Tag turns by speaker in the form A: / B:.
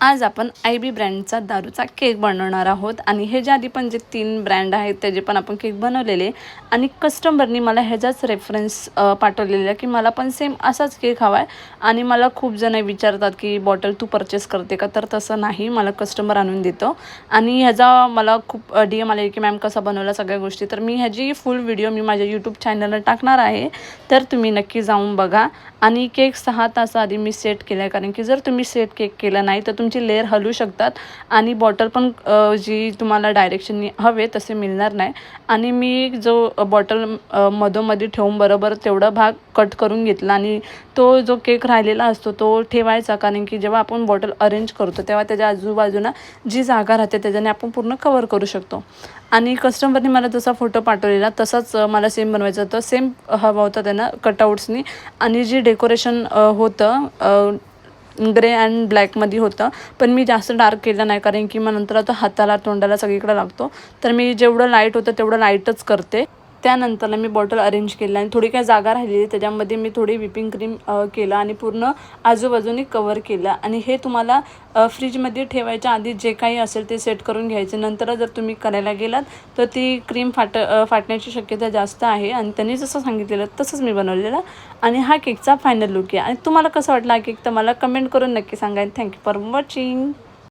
A: आज आपण आय-बी ब्रँडचा दारूचा केक बनवणार आहोत आणि ह्याच्या आधी पण जे 3 ब्रँड आहेत त्याचे पण आपण केक बनवलेले आणि कस्टमरनी मला ह्याचाच रेफरन्स पाठवलेला की मला पण सेम असाच केक हवा आहे. आणि मला खूप जण विचारतात की बॉटल तू परचेस करते का, तर तसं नाही, मला कस्टमर आणून देतो. आणि ह्याचा मला खूप DM आले की मॅम कसा बनवला सगळ्या गोष्टी, तर मी ह्याची फुल व्हिडिओ मी माझ्या यूट्यूब चॅनलला टाकणार आहे, तर तुम्ही नक्की जाऊन बघा. आणि केक 6 तासाआधी मी सेट केला आहे, कारण की जर तुम्ही सेट केक केला नाही तर तुमची लेअर हलू शकतात आणि बॉटल पण जी तुम्हाला डायरेक्शननी हवे तसे मिळणार नाही. आणि मी जो बॉटल मधोमधी ठेवून बरोबर तेवढा भाग कट करून घेतला आणि तो जो केक राहिलेला असतो तो ठेवायचा, कारण की जेव्हा आपण बॉटल अरेंज करतो तेव्हा त्याच्या आजूबाजूला जी जागा राहते त्याच्याने आपण पूर्ण कवर करू शकतो. आणि कस्टमरने मला जसा फोटो पाठवलेला तसाच मला सेम बनवायचं होतं, सेम हवा होता त्यांना कटआउट्सनी. आणि जे डेकोरेशन होतं ग्रे अँड ब्लॅकमध्ये होतं, पण मी जास्त डार्क केलं नाही कारण की मग नंतर आता हाताला तोंडाला सगळीकडे लागतो, तर मी जेवढं लाईट होतं तेवढं लाईटच करते. त्यानंतरला मी बॉटल अरेंज केलं आणि थोडी काय जागा राहिलेली त्याच्यामध्ये मी थोडी व्हिपिंग क्रीम केलं आणि पूर्ण आजूबाजूने कवर केलं. आणि हे तुम्हाला फ्रीजमध्ये ठेवायच्या आधी जे काही असेल ते सेट करून घ्यायचे. नंतर जर तुम्ही करायला गेलात तर ती क्रीम फाटण्याची शक्यता जास्त आहे. आणि त्यांनी जसं सांगितलेलं तसंच मी बनवलेलं. आणि हा केकचा फायनल लुक आहे. आणि तुम्हाला कसं वाटला हा केक तर मला कमेंट करून नक्की सांगा. Thank you for watching.